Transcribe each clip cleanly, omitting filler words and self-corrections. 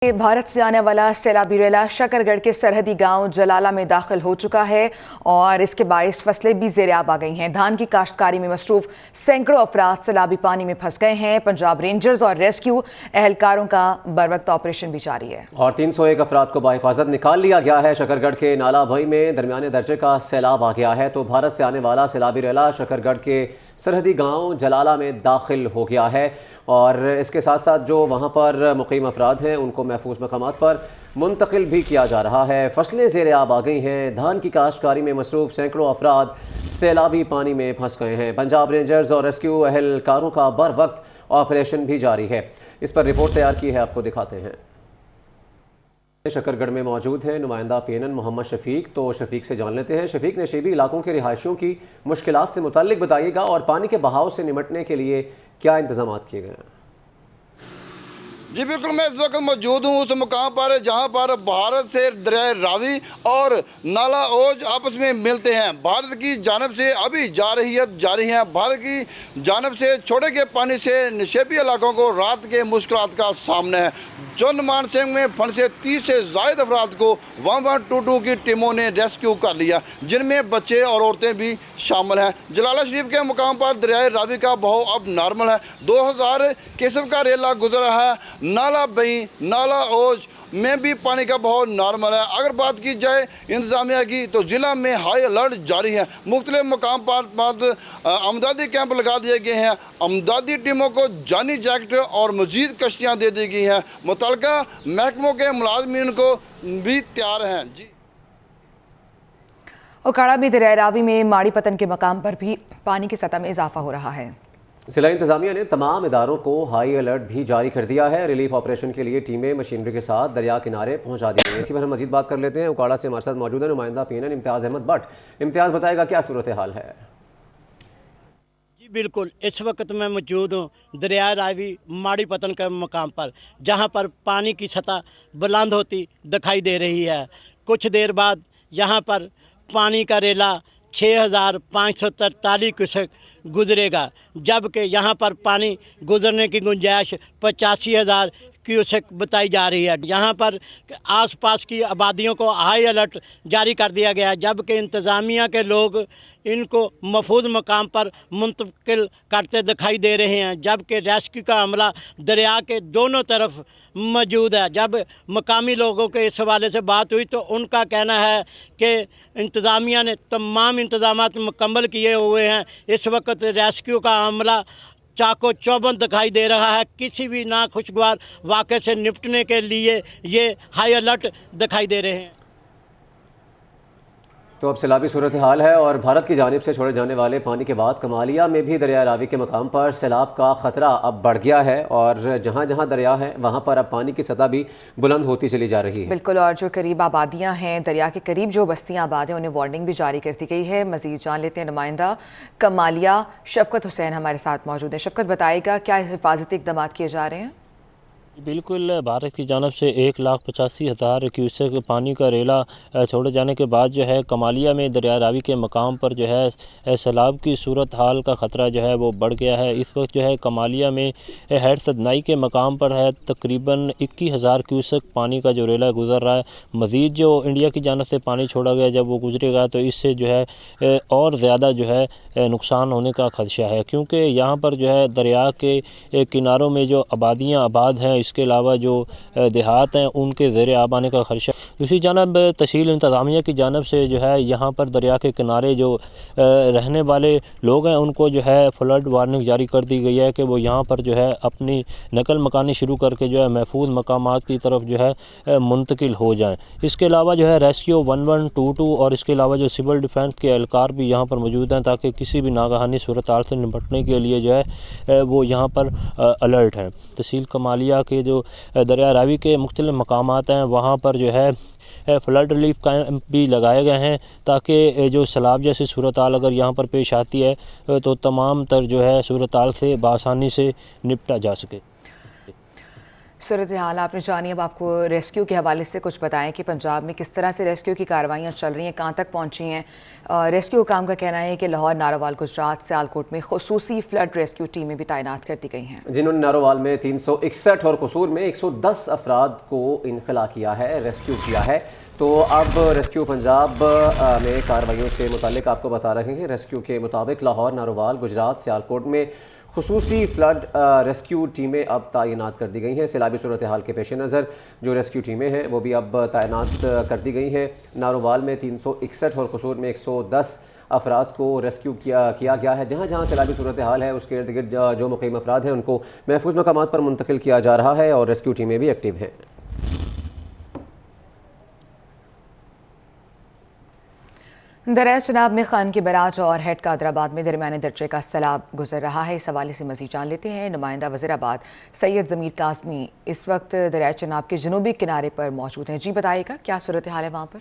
भारत से आने वाला सैलाबी रेला शकरगढ़ के सरहदी गांव जलाला में दाखिल हो चुका है और इसके बायस फसलें भी ज़ेर-ए-आब आ गई हैं। धान की काश्तकारी में मसरूफ सैकड़ों अफराद सैलाबी पानी में फंस गए हैं। पंजाब रेंजर्स और रेस्क्यू एहलकारों का बरवक्त ऑपरेशन भी जारी है और 301 अफराद को बाहिफाजत निकाल लिया गया है। शकरगढ़ के नाला भई में दरमियाने दर्जे का सैलाब आ गया है तो भारत से आने वाला सैलाबी रेला शकरगढ़ के सरहदी गांव जलाला में दाखिल हो गया है और इसके साथ साथ जो वहां पर मुकीम अफराद हैं उनको महफूज मकामात पर मुंतकिल भी किया जा रहा है। फसलें ज़ेर-ए-आब आ गई हैं। धान की काश्तकारी में मसरूफ़ सैकड़ों अफराद सैलाबी पानी में फंस गए हैं। पंजाब रेंजर्स और रेस्क्यू एहलकारों का बर वक्त ऑपरेशन भी जारी है। इस पर रिपोर्ट तैयार की है, आपको दिखाते हैं। शकरगढ़ में मौजूद हैं नुमाइंदा PNN मोहम्मद शफीक। तो शफीक से जान लेते हैं, शफीक नशीबी इलाकों के रिहायशियों की मुश्किलात से मुताल्लिक बताइएगा और पानी के बहाव से निपटने के लिए क्या इंतजाम किए गए हैं? जी बिल्कुल, मैं इस वक्त मौजूद हूँ उस मुकाम पर जहाँ पर भारत से दरिया रावी और नाला ओज आपस में मिलते हैं। भारत की जानब से अभी जारहियत जारी है। भारत की जानब से छोड़े गए पानी से नशेबी इलाकों को रात के मुश्किलात का सामना है। जोन मान सिंह में फंसे 30 से ज़ायद अफराद को 1122 की टीमों ने रेस्क्यू कर लिया, जिनमें बच्चे और औरतें भी शामिल हैं। जलाला शरीफ के मुकाम पर दरिया रावी का बहाव अब नॉर्मल है। 2000 किस्म का रेला गुजरा है। नाला बई नाला ओज में भी पानी का बहाव नॉर्मल है। अगर बात की जाए इंतजामिया की तो ज़िला में हाई अलर्ट जारी है। मुख्तलिफ मुकाम पर अमदादी कैंप लगा दिए गए हैं। अमदादी टीमों को जानी जैकेट और मजीद कश्तियाँ दे दी गई हैं। मुतल्लिका महकमों के मुलाजमीन को भी तैयार हैं। जी उकाड़ा में दरिया रावी में माड़ी पतन के मकाम पर भी पानी की सतह में इजाफा हो रहा है। जिला इंतजामिया ने तमाम इदारों को हाई अलर्ट भी जारी कर दिया है। रिलीफ ऑपरेशन के लिए टीमें मशीनरी के साथ दरिया किनारे पहुंचा दी गई हैं। इसी पर हम मजीद बात कर लेते हैं। उकाड़ा से हमारे साथ मौजूद है नुमाइंदा PNN इम्तियाज़ अहमद भट्ट। इम्तियाज़, बताएगा क्या सूरत हाल है? जी बिल्कुल, इस वक्त मैं मौजूद हूँ दरिया रावी माड़ी पतन के मकाम पर, जहाँ पर पानी की सतह बुलंद होती दिखाई दे रही है। कुछ देर बाद यहाँ पर पानी का रेला 6543 क्यूसेक गुजरेगा, जबकि यहाँ पर पानी गुजरने की गुंजाइश 85,000 क्यूसेक बताई जा रही है। यहाँ पर आसपास की आबादियों को हाई अलर्ट जारी कर दिया गया है, जबकि इंतज़ामिया के लोग इनको महफूज मकाम पर मुंतकिल करते दिखाई दे रहे हैं, जबकि रेस्क्यू का अमला दरिया के दोनों तरफ मौजूद है। जब मकामी लोगों के इस हवाले से बात हुई तो उनका कहना है कि इंतज़ामिया ने तमाम इंतजाम मुकम्मल किए हुए हैं। इस वक्त रेस्क्यू का अमला चाको चौबंद दिखाई दे रहा है। किसी भी नाखुशगवार वाक़े से निपटने के लिए ये हाई अलर्ट दिखाई दे रहे हैं। तो अब सैलाबी सूरत हाल है और भारत की जानिब से छोड़े जाने वाले पानी के बाद कमालिया में भी दरिया रावी के मकाम पर सैलाब का ख़तरा अब बढ़ गया है और जहाँ जहाँ दरिया है वहाँ पर अब पानी की सतह भी बुलंद होती चली जा रही है। बिल्कुल, और जो करीब आबादियाँ हैं, दरिया के करीब जो बस्तियाँ आबाद हैं, उन्हें वार्निंग भी जारी कर दी गई है। मज़ीद जान लेते हैं नुमाइंदा कमालिया शफ़क़त हुसैन हमारे साथ मौजूद है। शफ़क़त, बताएगा क्या हिफाजती इक़दाम किए जा रहे हैं? बिल्कुल, भारत की जानब से 1,85,000 क्यूसेक पानी का रेला छोड़े जाने के बाद जो है कमालिया में दरिया रावी के मकाम पर जो है सैलाब की सूरत हाल का ख़तरा जो है वो बढ़ गया है। इस वक्त जो है कमालिया में हेड सदनाई के मकाम पर है तकरीबन 21,000 क्यूसेक पानी का जो रेला गुज़र रहा है। मज़ीद जो इंडिया की जानब से पानी छोड़ा गया, जब वो गुजरेगा तो इससे जो है और ज़्यादा जो है नुकसान होने का ख़दशा है, क्योंकि यहाँ पर जो है दरिया के किनारों में जो आबादियाँ आबाद हैं, इसके अलावा जो देहात हैं उनके ज़ेर आब आने का खदशा। दूसरी जानब तहसील इंतज़ामिया की जानब से जो है यहाँ पर दरिया के किनारे जो रहने वाले लोग हैं उनको जो है फ्लड वार्निंग जारी कर दी गई है कि वो यहाँ पर जो है अपनी नकल मकानी शुरू करके जो है महफूज मकामात की तरफ जो है मुंतकिल हो जाएँ। इसके अलावा जो है रेस्क्यू 1122 और इसके अलावा जो सिविल डिफेंस के एहलकार भी यहाँ पर मौजूद हैं, ताकि किसी भी नागहानी सूरत हाल से निपटने के लिए जो है वो यहाँ पर अलर्ट हैं। तहसील कमालिया के जो दरिया रावी के मुख्तलिफ मकामात हैं वहाँ पर जो है फ्लड रिलीफ कैंप भी लगाए गए हैं, ताकि जो सैलाब जैसी सूरत हाल अगर यहाँ पर पेश आती है तो तमाम तर जो है सूरत हाल से बआसानी से निपटा जा सके। सूरत हाल आपने जानी, अब आपको रेस्क्यू के हवाले से कुछ बताएं कि पंजाब में किस तरह से रेस्क्यू की कार्रवाइयाँ चल रही हैं, कहाँ तक पहुँची हैं। रेस्क्यू हुकाम का कहना है कि लाहौर, नारोवाल, गुजरात, सियालकोट में खुसूसी फ्लड रेस्क्यू टीमें भी तैनात कर दी गई हैं, जिन्होंने नारोवाल में 361 और कसूर में 110 अफराद को इनखला किया है, रेस्क्यू किया है। तो अब रेस्क्यू पंजाब में कार्रवाइयों से मुतालिक आपको बता रहे हैं। रेस्क्यू के मुताबिक लाहौर, नारोवाल, गुजरात, सियालकोट में खुसूसी फ्लड रेस्क्यू टीमें अब तैनात कर दी गई हैं। सैलाबी सूरत हाल के पेश नज़र जो रेस्क्यू टीमें हैं वो भी अब तैनात कर दी गई हैं। नारोवाल में 361 और कसूर में 110 अफराद को रेस्क्यू किया गया है। जहाँ जहाँ सैलाबी सूरत हाल है उसके इर्द गिर्द जो मुक़ीम अफराद हैं उनको महफूज मकामात पर मुंतकिल किया जा रहा है और रेस्क्यू टीमें भी एक्टिव हैं। दरिया चनाब में खान की बराज और हेड कादराबाद में दरमियाने दर्जे का सैलाब गुजर रहा है। इस हवाले से मज़ीद जान लेते हैं। नुमाइंदा वज़ीराबाद सैयद ज़मीर काज़मी इस वक्त दरिया चनाब के जनूबी किनारे पर मौजूद हैं। जी बताइएगा, क्या सूरत हाल है वहाँ पर?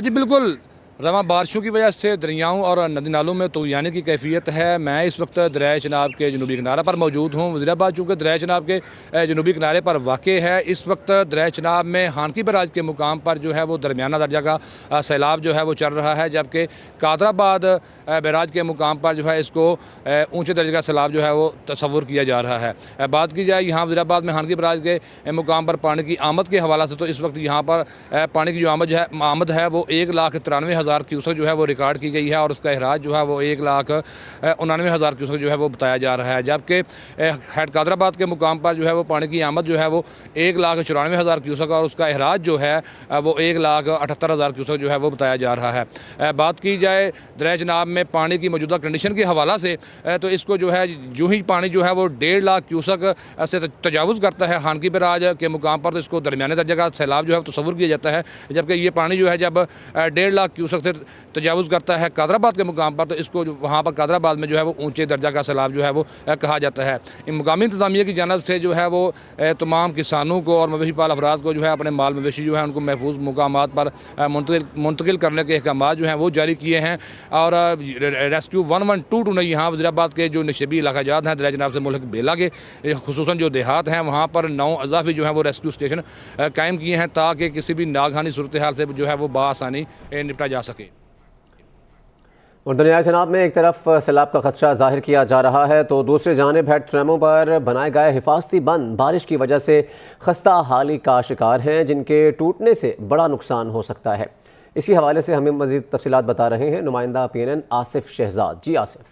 जी बिल्कुल, रवां बारिशों की वजह से दरियाओं और नदी नालों में तूयानी की कैफियत है। मैं इस वक्त दरिया चनाब के जनूबी किनारे पर मौजूद हूँ। वज़ीराबाद चूँकि दरिया चनाब के जनूबी किनारे पर वाक़ है, इस वक्त दरिया चनाब में हानकी बराज के मुकाम पर जो है वो दरमियाना दर्जा का सैलाब जो है वो चल रहा है, जबकि कादराबाद बैराज के मुकाम पर जो है इसको ऊँचे दर्जे का सैलाब जो है वो तस्वुर किया जा रहा है। बात की जाए यहाँ वज़ीराबाद में हानकी बराज के मुकाम पर पानी की आमद के हवाला से, तो इस वक्त यहाँ पर पानी की जो आमद है वो 1,93,000 क्यूसेक जो है वो रिकॉर्ड की गई है और उसका अखराज जो है वो 1,99,000 क्यूसेक जो है वो बताया जा रहा है। जबकि हेड कादराबाद के मुकाम पर जो है वो पानी की आमद जो है वो 1,94,000 क्यूसेक और उसका अखराज जो है वो 1,78,000 क्यूसेक जो है वो बताया जा रहा है। बात की जाए दरिया चनाब में पानी की मौजूदा कंडीशन के हवाला से, तो इसको जो है जो ही पानी जो है वो 1.5 लाख क्यूसेक से तजावुज़ करता है हानकी बराज के मुकाम पर, तो इसको दरमियाने दर्जे का सैलाब जो है तस्वुर किया जाता है। जबकि ये पानी जो है जब 1.5 लाख क्यूसेक से तजावुज़ करता है कादराबाद के मुकाम पर, तो इसको वहाँ पर कादराबाद में जो है वो ऊँचे दर्जा का सैलाब जो है वो कहा जाता है। मुकामी इंतज़ामिया की जानब से जो है वो तमाम किसानों को और मवेशी पाल अफराद को जो है अपने माल मवेशी जो है उनको महफूज मुकामात पर मुंतकिल करने के अहकाम जो हैं वो जारी किए हैं। और रेस्क्यू 1122 ने यहाँ वज़ीराबाद के जो नशेबी इलाकाजात हैं दरिया चनाब से मुल्क बेला के खुसूसन जो देहात हैं वहाँ पर 9 अज़ाफ़ी जो है वो रेस्क्यू स्टेशन कायम किए हैं ताकि किसी भी नागहानी सूरत हाल से जो है वो बासानी निपटा जा सके। और दरिया चनाब में एक तरफ सैलाब का खदशा जाहिर किया जा रहा है तो दूसरी जानिब हेड ट्रैमों पर बनाए गए हिफाजती बंद बारिश की वजह से खस्ता हाली का शिकार हैं, जिनके टूटने से बड़ा नुकसान हो सकता है। इसी हवाले से हमें मज़ीद तफसीलात बता रहे हैं नुमाइंदा PNN आसिफ शहजाद। जी आसिफ।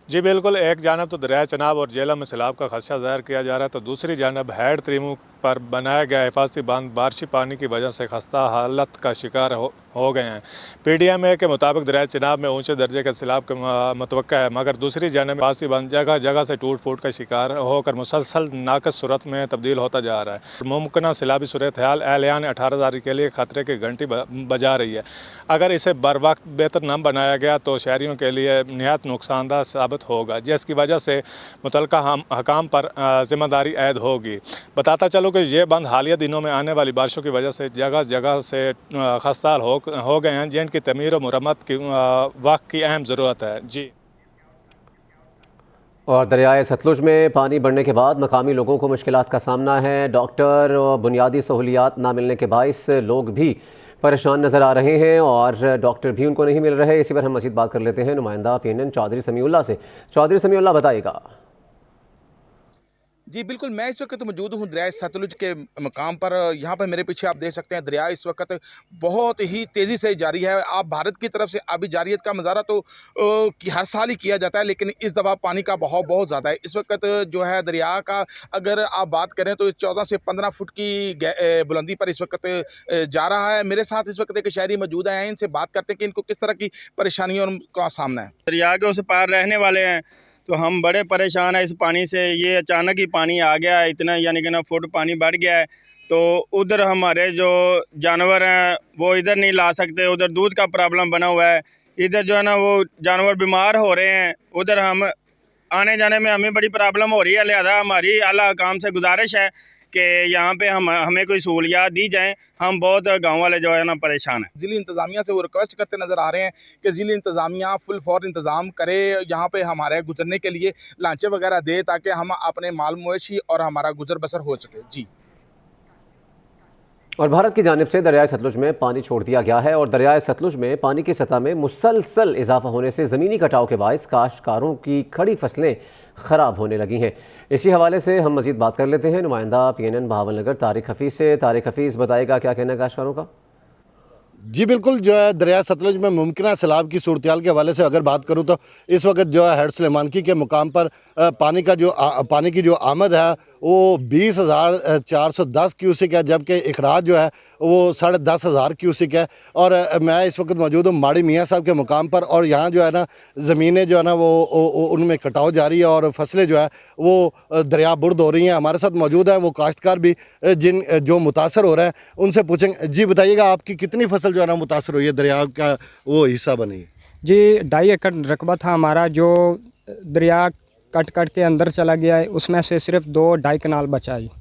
जी बिल्कुल, एक जानब तो दरिया चनाब और जेलम में सैलाब का खदशा ज़ाहिर किया जा रहा है, तो दूसरी जानब हेड त्रिमू पर बनाया गया हिफाजती बांध बारिशी पानी की वजह से खस्ता हालत का शिकार हो गए हैं। PDMA के मुताबिक दरिया चनाब में ऊंचे दर्जे का सैलाब का मुतवक्का है, मगर दूसरी जानब हिफाजती बांध जगह जगह से टूट फूट का शिकार होकर मुसलसल नाकस सूरत में तब्दील होता जा रहा है। मुमकिन सैलाबी सूरत हाल एहलियान 18,000 के लिए खतरे की घंटी बजा रही है। अगर इसे बर वक्त बेहतर न बनाया गया तो शहरियों के लिए निहायत नुकसानदा साबित होगा, जिसकी वजह से मुतलका हकाम पर जिम्मेदारी ऐद होगी। बताता चलो कि ये बंद हालिया दिनों में आने वाली बारिशों की वजह से जगह जगह से खस्ताल हो गए हैं, जिनकी तमीर और मुरम्मत की वक्त की अहम ज़रूरत है। जी। और दरियाए सतलुज में पानी बढ़ने के बाद मकामी लोगों को मुश्किलात का सामना है। डॉक्टर और बुनियादी सहूलियात ना मिलने के बाइस लोग भी परेशान नज़र आ रहे हैं और डॉक्टर भी उनको नहीं मिल रहे। इसी पर हम मज़ीद बात कर लेते हैं नुमाइंदा PNN चौधरी समीउल्लाह से। चौधरी समीउल्लाह, बताइएगा। जी बिल्कुल, मैं इस वक्त मौजूद हूँ दरिया सतलुज के मकाम पर। यहाँ पर मेरे पीछे आप देख सकते हैं दरिया इस वक्त बहुत ही तेज़ी से जारी है। आप भारत की तरफ से अभी जारियत का मुजाहरा तो हर साल ही किया जाता है, लेकिन इस दफ़ा पानी का बहाव बहुत ज़्यादा है। इस वक्त जो है दरिया का अगर आप बात करें तो 14 से 15 फुट की बुलंदी पर इस वक्त जा रहा है। मेरे साथ इस वक्त एक शहरी मौजूद हैं, इनसे बात करते हैं कि इनको किस तरह की परेशानियों का सामना है। दरिया के उस पार रहने वाले हैं तो हम बड़े परेशान हैं इस पानी से। ये अचानक ही पानी आ गया है, इतना यानी कि ना फुट पानी बढ़ गया है, तो उधर हमारे जो जानवर हैं वो इधर नहीं ला सकते। उधर दूध का प्रॉब्लम बना हुआ है, इधर जो है ना वो जानवर बीमार हो रहे हैं। उधर हम आने जाने में हमें बड़ी प्रॉब्लम हो रही है। लिहाजा हमारी आला हुकाम से गुजारिश है कि यहाँ पे हमें कोई सहूलियात दी जाएं। हम बहुत गांव वाले जो है ना परेशान हैं। ज़िली इंतज़ामिया से वो रिक्वेस्ट करते नज़र आ रहे हैं कि ज़िली इंतज़ामिया फुल फॉर इंतज़ाम करे, यहाँ पे हमारे गुजरने के लिए लांचे वगैरह दे, ताकि हम अपने माल मवेशी और हमारा गुजर बसर हो सके। जी। और भारत की जानिब से दरियाए सतलुज में पानी छोड़ दिया गया है और दरियाए सतलुज में पानी की सतह में मुसलसल इजाफा होने से ज़मीनी कटाव के बायस काश्तकारों की खड़ी फसलें ख़राब होने लगी हैं। इसी हवाले से हम मज़ीद बात कर लेते हैं नुमाइंदा PNN बहावलनगर तारिक हफीज़ से। तारिक हफीज़, बताएगा क्या कहना है काश्तकारों का? जी बिल्कुल, जो है दरिया सतलुज में मुमकिन सैलाब की सूरत-ए-हाल के हवाले से अगर बात करूँ तो इस वक्त जो है हेड सुलेमानकी के मुकाम पर पानी की जो आमद है वो 20,410 क्यूसिक है, जबकि इखराज जो है वो 10,500 क्यूसिक है। और मैं इस वक्त मौजूद हूँ माड़ी मियाँ साहब के मुकाम पर, और यहाँ जो है ना ज़मीनें जो है ना वो उनमें कटाव जारी है और फसलें जो है वो दरिया बुर्द हो रही हैं। हमारे साथ मौजूद है वो काश्तकार भी जो मुतासर हो रहे हैं, उनसे पूछेंगे। जी बताइएगा, आपकी कितनी फसल जो है ना मुतासर हुई है, दरिया का वो हिस्सा बनी है? जी 2.5 एकड़ रकबा था हमारा, जो दरिया कट के अंदर चला गया है, उसमें से सिर्फ 2-2.5 कनाल बचा है।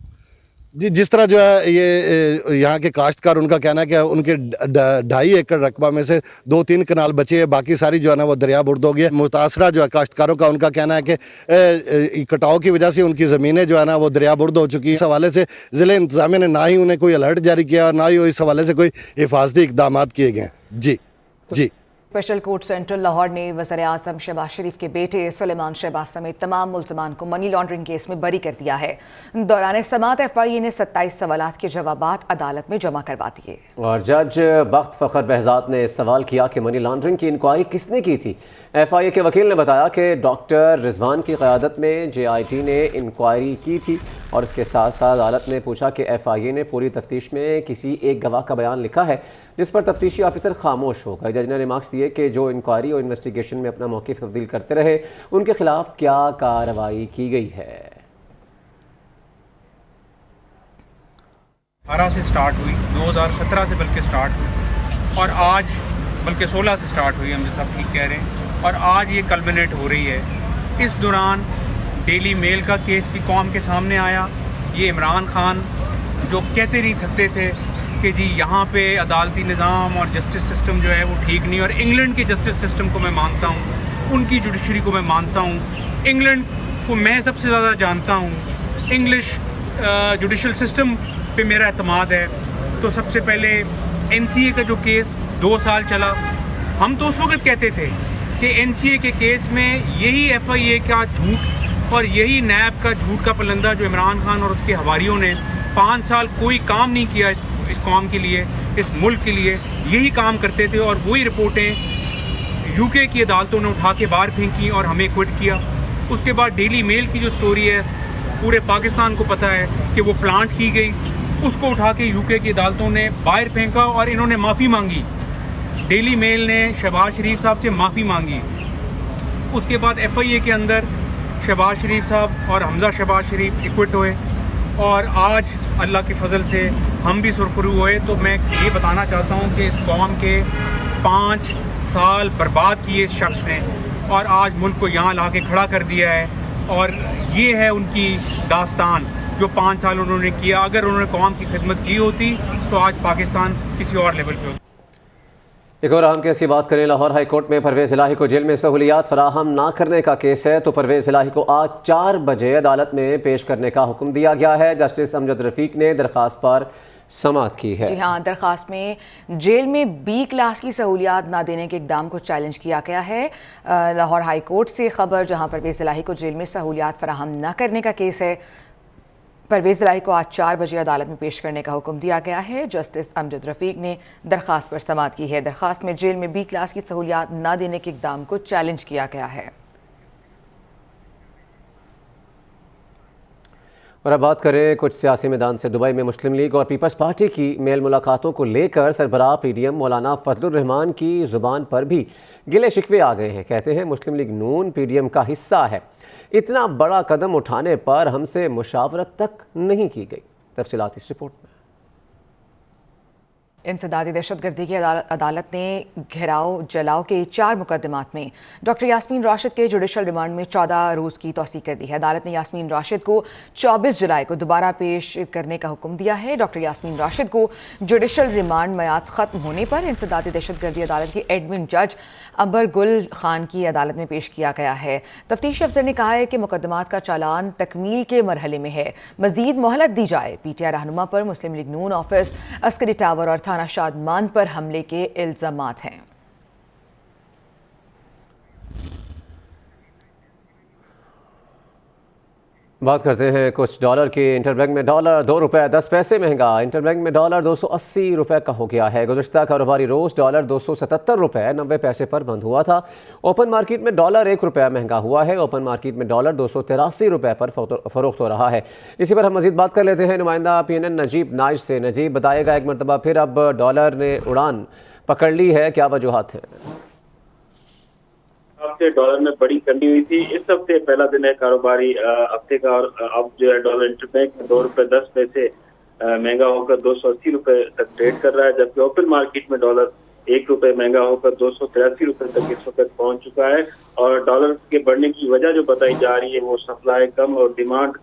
जी, जिस तरह जो है ये यहाँ के काश्तकार, उनका कहना है कि उनके 2.5 एकड़ रकबा में से 2-3 कनाल बचे हैं, बाकी सारी जो है ना वो दरिया बुर्द हो गई है। मुतासरा जो है काश्तकारों का, उनका कहना है कि कटाव की वजह से उनकी ज़मीनें जो है ना वो दरिया बुर्द हो चुकी हैं। इस हवाले से ज़िले इंतज़ामिया ने ना ही उन्हें कोई अलर्ट जारी किया और ना ही इस हवाले से कोई हिफाजती इक़दाम किए गए हैं। जी। स्पेशल कोर्ट सेंट्रल लाहौर ने वज़ीर-ए-आज़म शहबाज शरीफ के बेटे सुलेमान शहबाज समेत तमाम मुल्ज़मान को मनी लॉन्ड्रिंग केस में बरी कर दिया है। दौरान समाअत FIA ने 27 सवालात के जवाबात अदालत में जमा करवा दिए। और जज बख्त फ़खर बहज़ाद ने सवाल किया कि मनी लॉन्ड्रिंग की इंक्वायरी किसने की थी। FIA के वकील ने बताया कि डॉक्टर रिजवान की क़यादत में JIT ने इंक्वायरी की थी और इसके साथ साथ अदालत ने पूछा कि FIA ने पूरी तफ्तीश में किसी एक गवाह का बयान लिखा है जिस पर तफ्तीशी ऑफिसर खामोश हो गए। जज ने रिमार्क्स दिए कि जो इंक्वायरी और इन्वेस्टिगेशन में अपना मौक़िफ़ तब्दील करते रहे उनके खिलाफ क्या कार्रवाई की गई है। 18 से स्टार्ट हुई, 2017 से बल्कि स्टार्ट हुई और आज बल्कि 16 से स्टार्ट हुई, हम सब ठीक कह रहे हैं, और आज ये कल्मिनेट हो रही है। इस दौरान डेली मेल का केस भी कौम के सामने आया। ये इमरान खान जो कहते नहीं थकते थे कि जी यहाँ पे अदालती निज़ाम और जस्टिस सिस्टम जो है वो ठीक नहीं, और इंग्लैंड के जस्टिस सिस्टम को मैं मानता हूँ, उनकी जुडिशरी को मैं मानता हूँ, इंग्लैंड को मैं सबसे ज़्यादा जानता हूँ, इंग्लिश जुडिशल सिस्टम पे मेरा एतमाद है। तो सबसे पहले NCA का जो केस 2 साल चला, हम तो उस वक्त कहते थे कि NCA के केस में यही FIA का झूठ और यही नैब का झूठ का पलंदा जो इमरान खान और उसके हवारियों ने 5 साल कोई काम नहीं किया इस कौम के लिए, इस मुल्क के लिए, यही काम करते थे और वही रिपोर्टें UK की अदालतों ने उठा के बाहर फेंकी और हमें क्विट किया। उसके बाद डेली मेल की जो स्टोरी है पूरे पाकिस्तान को पता है कि वो प्लांट की गई, उसको उठा के UK की अदालतों ने बाहर फेंका और इन्होंने माफ़ी मांगी। डेली मेल ने शहबाज शरीफ साहब से माफ़ी मांगी। उसके बाद FIA के अंदर शहबाज शरीफ साहब और हमजा शहबाज शरीफ इक्विट हुए और आज अल्लाह के फजल से हम भी सुरखरू हुए। तो मैं ये बताना चाहता हूँ कि इस कौम के 5 साल बर्बाद किए इस शख्स ने और आज मुल्क को यहाँ ला के खड़ा कर दिया है, और ये है उनकी दास्तान जो 5 साल उन्होंने किया। अगर उन्होंने कौम की खिदमत की होती तो आज पाकिस्तान किसी और लेवल पे होता। एक और अहम केस की बात करें। लाहौर हाई कोर्ट में परवेज़ इलाही को जेल में सहूलियात फराहम ना करने का केस है, तो परवेज़ इलाही को आज 4 बजे अदालत में पेश करने का हुक्म दिया गया है। जस्टिस अमजद रफ़ीक ने दरख्वास्त पर समाअत की है। जी हाँ, दरख्वास्त में जेल में B क्लास की सहूलियात ना देने के इक़दाम को चैलेंज किया गया है। लाहौर हाई कोर्ट से खबर, जहाँ परवेज़ इलाही को जेल में सहूलियात फराहम न करने का केस है। परवेज़ इलाही को आज 4 बजे अदालत में पेश करने का हुक्म दिया गया है। जस्टिस अमजद रफ़ीक ने दरख्वास्त पर समाअत की है। दरख्वास्त में जेल में B क्लास की सहूलियात न देने के इक़दाम को चैलेंज किया गया है। और अब बात करें कुछ सियासी मैदान से। दुबई में मुस्लिम लीग और पीपल्स पार्टी की मेल मुलाकातों को लेकर सरबराह PDM मौलाना फजलुर रहमान की ज़ुबान पर भी गिले शिकवे आ गए हैं। कहते हैं मुस्लिम लीग नून PDM का हिस्सा है, इतना बड़ा कदम उठाने पर हमसे मुशावरत तक नहीं की गई। तफसीलात इस रिपोर्ट में। इंसदादी दहशतगर्दी की अदालत ने घेराव जलाओ के 4 मुकदमात में डॉक्टर यास्मीन राशिद के जुडिशल रिमांड में 14 रोज़ की तौसीक कर दी है। अदालत ने यास्मीन राशिद को 24 जुलाई को दोबारा पेश करने का हुक्म दिया है। डॉक्टर यास्मीन राशिद को जुडिशल रिमांड मियाद ख़त्म होने पर इंसदादी दहशतगर्दी अदालत की एडमिन जज अंबर गुल खान की अदालत में पेश किया गया है। तफ्तीशी अफसर ने कहा है कि मुकदमात का चालान तकमील के मरहले में है, मजीद मोहलत दी जाए। PTI रहनुमा पर मुस्लिम लीग नून ऑफिस, अस्करी टावर और थाना शादमान पर हमले के इल्जामात हैं। बात करते हैं कुछ डॉलर की। इंटरबैंक में डॉलर 2 रुपये 10 पैसे महंगा। इंटरबैंक में डॉलर 280 रुपये का हो गया है। गुज़श्ता कारोबारी रोज़ डॉलर 277 रुपये 90 पैसे पर बंद हुआ था। ओपन मार्केट में डॉलर 1 रुपया महंगा हुआ है। ओपन मार्केट में डॉलर 283 रुपये पर फरोख्त हो रहा है। इसी पर हम मजीद बात कर लेते हैं नुमाइंदा PNN नजीब नाइज से। नजीब, बताएगा एक मरतबा फिर अब डॉलर ने उड़ान पकड़ ली है, क्या वजूहात हैं? हफ्ते डॉलर में बड़ी कमी हुई थी। इस हफ्ते पहला दिन है कारोबारी हफ्ते का, और अब जो है डॉलर इंटरबैंक में 2 रुपये 10 पैसे महंगा होकर 280 रुपये तक ट्रेड कर रहा है, जबकि ओपन मार्केट में डॉलर 1 रुपये महंगा होकर 283 रुपये तक इस वक्त पहुंच चुका है। और डॉलर के बढ़ने की वजह जो बताई जा रही है वो सप्लाई कम और डिमांड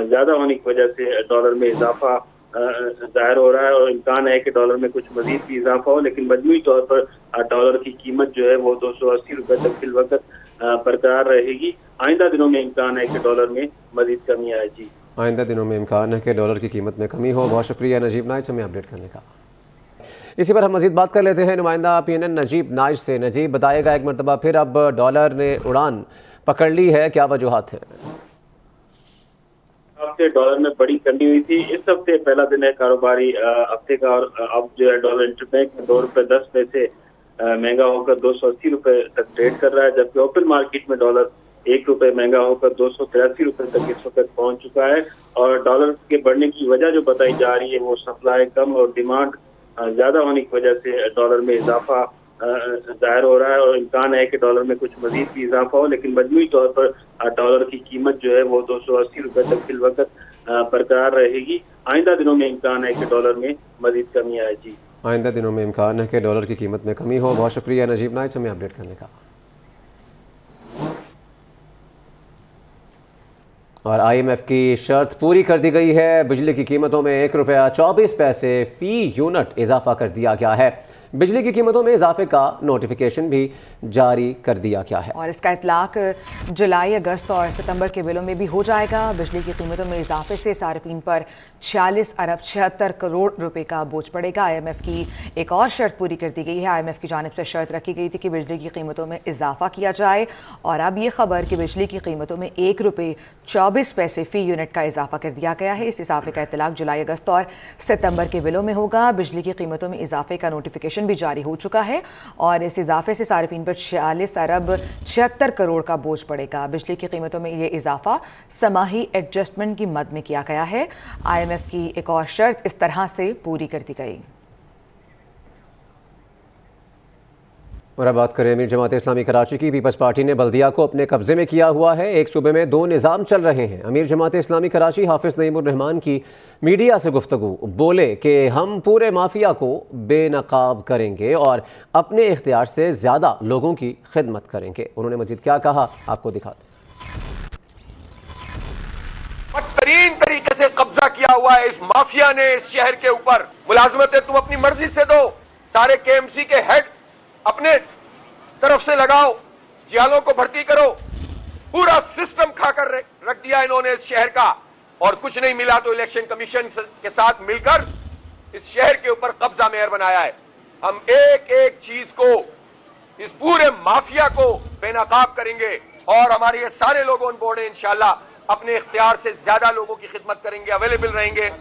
ज्यादा होने की वजह से डॉलर में इजाफा जाहिर हो रहा है, और इम्कान है कि डॉलर में कुछ मजीद भी इजाफा हो, लेकिन मजमूई तौर पर डॉलर की कीमत जो है वो 280 रुपये तक फिल वक्त बरकरार रहेगी। आइंदा दिनों में इम्कान है कि डॉलर में मजीद कमी आए। जी, आइंदा दिनों में इम्कान है कि डॉलर की कीमत में कमी हो। बहुत शुक्रिया नजीब नाइज हमें अपडेट करने का। इसी पर हम मजीद बात कर लेते हैं नुमाइंदा PNN नजीब नाइज से। नजीब, बताएगा एक मरतबा फिर अब डॉलर ने उड़ान पकड़ ली है, क्या वजूहात हैं? हफ्ते डॉलर में बड़ी कमी हुई थी। इस हफ्ते पहला दिन है कारोबारी हफ्ते का, और अब जो है डॉलर इंटरबैंक में 2 रुपये 10 पैसे महंगा होकर 280 रुपये तक ट्रेड कर रहा है, जबकि ओपन मार्केट में डॉलर 1 रुपये महंगा होकर 283 रुपये तक इस वक्त पहुंच चुका है। और डॉलर के बढ़ने की वजह जो बताई जा रही है वो सप्लाई कम और डिमांड ज्यादा होने की वजह से डॉलर में इजाफा जाहिर हो रहा है, और इम्कान है कि डॉलर में कुछ मजीद भी इजाफा हो, लेकिन मजमूई तौर पर डॉलर की कीमत जो है वो 280 रुपये तक फिल वक्त बरकरार रहेगी। आइंदा दिनों में इम्कान है कि डॉलर में मजीद कमी आए। जी, आइंदा दिनों में इम्कान है कि डॉलर की कीमत में कमी हो। बहुत शुक्रिया नजीब नाइज हमें अपडेट करने का। और IMF की शर्त पूरी कर दी गई है। बिजली की कीमतों में 1 रुपया 24 पैसे फी यूनिट इजाफा कर दिया गया है। बिजली की कीमतों में इजाफे का नोटिफिकेशन भी जारी कर दिया गया है, और इसका इतलाक जुलाई, अगस्त और सितंबर के बिलों में भी हो जाएगा। बिजली की कीमतों में इजाफे से सार्फिन पर 46 अरब 76 करोड़ रुपए का बोझ पड़ेगा। IMF की एक और शर्त पूरी कर दी गई है। IMF की जानिब से शर्त रखी गई थी कि बिजली की कीमतों में इजाफा किया जाए, और अब ये खबर कि बिजली की कीमतों में 1 रुपये 24 पैसे फ़ी यूनिट का इजाफा कर दिया गया है। इस इजाफे का इतलाक जुलाई, अगस्त और सितंबर के बिलों में होगा। बिजली की कीमतों में इजाफे का नोटिफिकेशन भी जारी हो चुका है, और इस इजाफे से सार्फिन पर 46 अरब 76 करोड़ का बोझ पड़ेगा। बिजली की कीमतों में ये इजाफा समाही एडजस्टमेंट की मद में किया गया है। IMF की एक और शर्त इस तरह से पूरी कर दी गई। और अब बात करें अमीर जमात इस्लामी कराची की। पीपल्स पार्टी ने बल्दिया को अपने कब्जे में किया हुआ है। एक सूबे में 2 निज़ाम चल रहे हैं। अमीर जमात इस्लामी कराची हाफिज नईमुर रहमान की मीडिया से गुफ्तगू, बोले कि हम पूरे माफिया को बेनकाब करेंगे और अपने इख्तियार से ज़्यादा लोगों की खिदमत करेंगे। उन्होंने मजीद क्या कहा, आपको दिखाते हैं। बदतरीन तरीके से कब्जा किया हुआ है इस माफिया ने इस शहर के ऊपर। मुलाजमतें तुम अपनी मर्जी से दो, सारे KMC के हेड अपने तरफ से लगाओ, जियालों को भर्ती करो, पूरा सिस्टम खाकर रख दिया इन्होंने इस शहर का। और कुछ नहीं मिला तो इलेक्शन कमीशन के साथ मिलकर इस शहर के ऊपर कब्जा मेयर बनाया है। हम एक एक चीज को, इस पूरे माफिया को बेनकाब करेंगे, और हमारे ये सारे लोग ऑन बोर्ड हैं। इंशाल्लाह अपने इख्तियार से ज्यादा लोगों की खिदमत करेंगे, अवेलेबल रहेंगे।